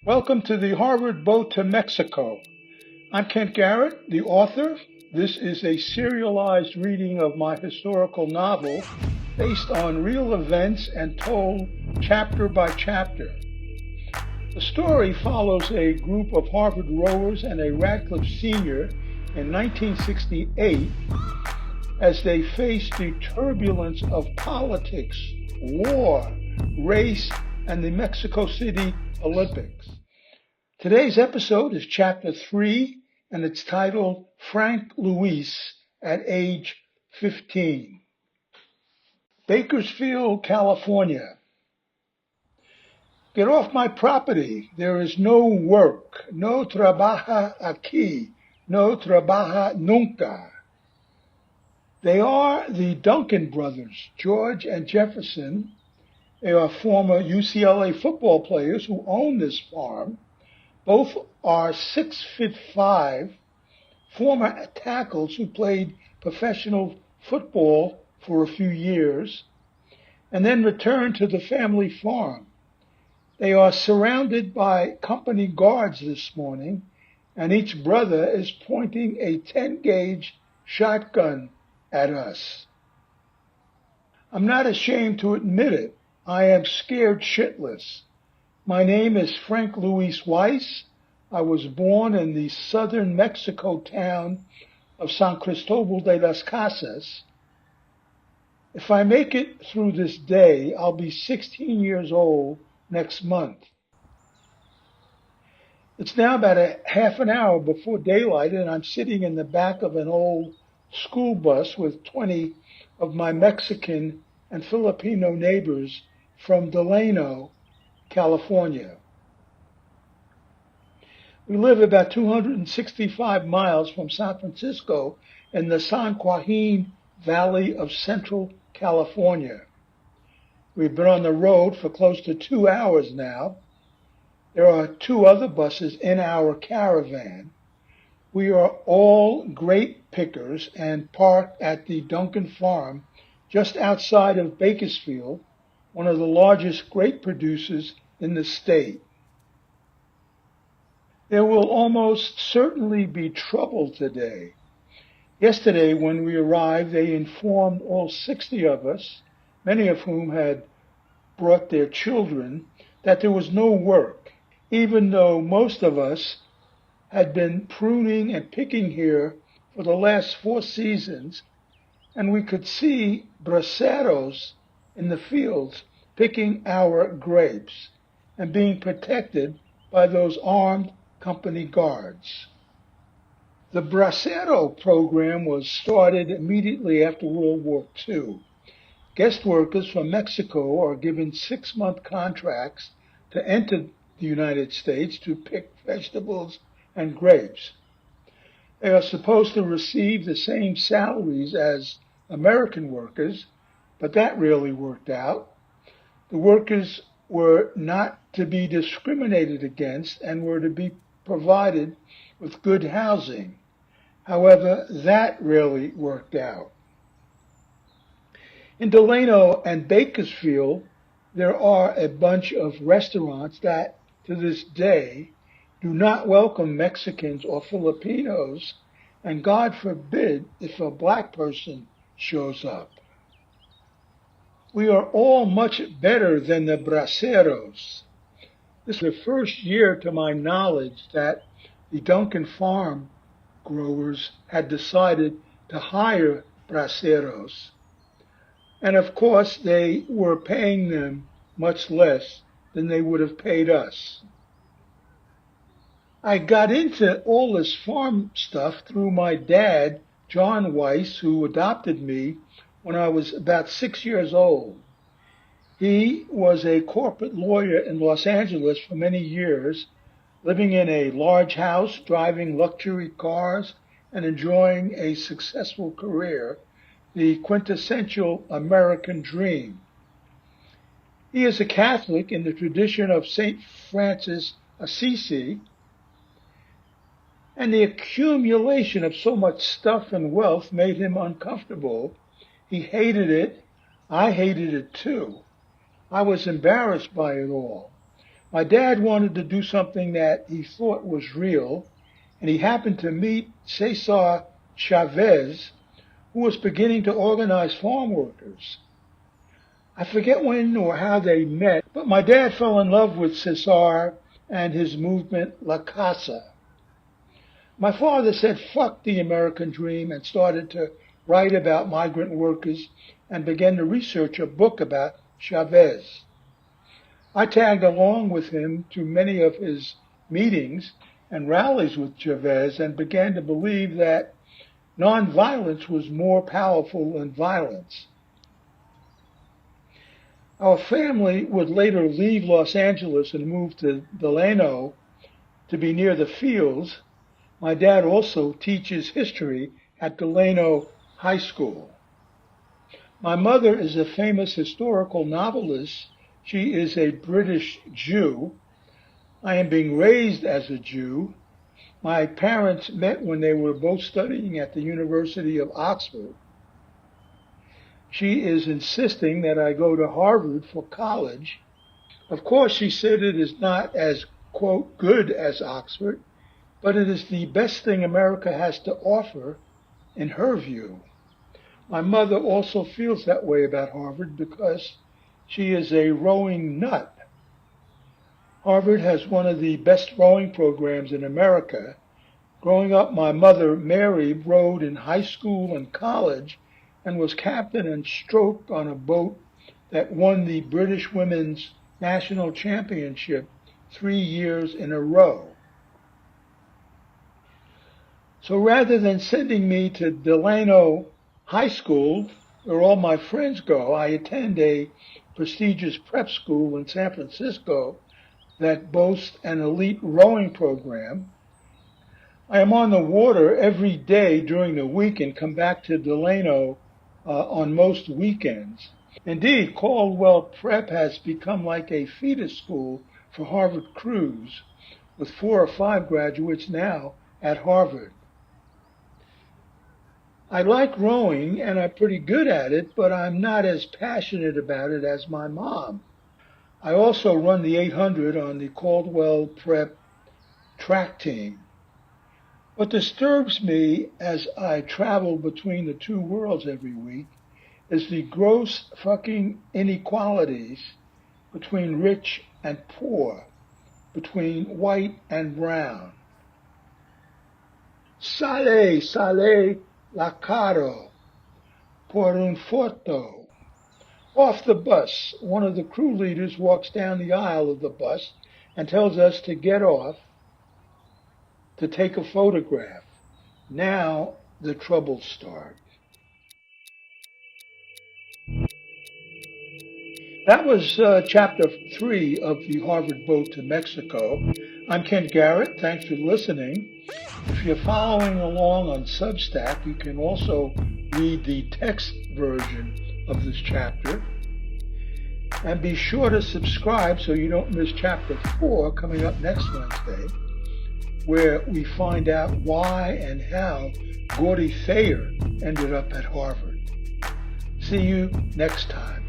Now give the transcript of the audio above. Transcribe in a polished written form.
Welcome to the Harvard Boat to Mexico. I'm Kent Garrett, the author. This is a serialized reading of my historical novel based on real events and told chapter by chapter. The story follows a group of Harvard rowers and a Radcliffe senior in 1968 as they face the turbulence of politics, war, race, and the Mexico City Olympics. Today's episode is Chapter 3, and it's titled Frank Luis at Age 15. Bakersfield, California. Get off my property. There is no work. No trabaja aquí. No trabaja nunca. They are the Duncan brothers, George and Jefferson. They are former UCLA football players who own this farm. Both are 6'5", former tackles who played professional football for a few years and then returned to the family farm. They are surrounded by company guards this morning, and each brother is pointing a 10-gauge shotgun at us. I'm not ashamed to admit it. I am scared shitless. My name is Frank Luis Weiss. I was born in the southern Mexico town of San Cristobal de las Casas. If I make it through this day, I'll be 16 years old next month. It's now about a half an hour before daylight, and I'm sitting in the back of an old school bus with 20 of my Mexican and Filipino neighbors from Delano, California. We live about 265 miles from San Francisco in the San Joaquin Valley of Central California. We've been on the road for close to 2 hours now. There are 2 other buses in our caravan. We are all grape pickers and parked at the Duncan Farm just outside of Bakersfield, one of the largest grape producers in the state. There will almost certainly be trouble today. Yesterday, when we arrived, they informed all 60 of us, many of whom had brought their children, that there was no work, even though most of us had been pruning and picking here for the last 4 seasons, and we could see braceros in the fields picking our grapes and being protected by those armed company guards. The bracero program was started immediately after World War II. Guest workers from Mexico are given 6-month contracts to enter the United States to pick vegetables and grapes. They are supposed to receive the same salaries as American workers, but that really worked out. The workers were not to be discriminated against and were to be provided with good housing. However, that really worked out. In Delano and Bakersfield, there are a bunch of restaurants that, to this day, do not welcome Mexicans or Filipinos, and God forbid if a black person shows up. We are all much better than the braceros. This is the first year, to my knowledge, that the Duncan Farm growers had decided to hire braceros. And of course, they were paying them much less than they would have paid us. I got into all this farm stuff through my dad, John Weiss, who adopted me when I was about 6 years old. He was a corporate lawyer in Los Angeles for many years, living in a large house, driving luxury cars, and enjoying a successful career, the quintessential American dream. He is a Catholic in the tradition of St. Francis Assisi, and the accumulation of so much stuff and wealth made him uncomfortable. He hated it. I hated it too. I was embarrassed by it all. My dad wanted to do something that he thought was real, and he happened to meet Cesar Chavez, who was beginning to organize farm workers. I forget when or how they met, but my dad fell in love with Cesar and his movement La Casa. My father said, fuck the American dream, and started to write about migrant workers and began to research a book about Chavez. I tagged along with him to many of his meetings and rallies with Chavez and began to believe that nonviolence was more powerful than violence. Our family would later leave Los Angeles and move to Delano to be near the fields. My dad also teaches history at Delano High School. My mother is a famous historical novelist. She is a British Jew. I am being raised as a Jew. My parents met when they were both studying at the University of Oxford. She is insisting that I go to Harvard for college. Of course, she said it is not as, quote, good as Oxford, but it is the best thing America has to offer in her view. My mother also feels that way about Harvard because she is a rowing nut. Harvard has one of the best rowing programs in America. Growing up, my mother, Mary, rowed in high school and college and was captain and stroke on a boat that won the British Women's National Championship 3 years in a row. So rather than sending me to Delano High School, where all my friends go, I attend a prestigious prep school in San Francisco that boasts an elite rowing program. I am on the water every day during the week and come back to Delano on most weekends. Indeed, Caldwell Prep has become like a feeder school for Harvard crews, with 4 or 5 graduates now at Harvard. I like rowing, and I'm pretty good at it, but I'm not as passionate about it as my mom. I also run the 800 on the Caldwell Prep track team. What disturbs me as I travel between the two worlds every week is the gross fucking inequalities between rich and poor, between white and brown. Sale, sale, la caro, por un foto. Off the bus, one of the crew leaders walks down the aisle of the bus and tells us to get off to take a photograph. Now the troubles start. That was chapter 3 of the Harvard Boat to Mexico. I'm Kent Garrett. Thanks for listening. If you're following along on Substack, you can also read the text version of this chapter. And be sure to subscribe so you don't miss chapter 4 coming up next Wednesday, where we find out why and how Gordy Thayer ended up at Harvard. See you next time.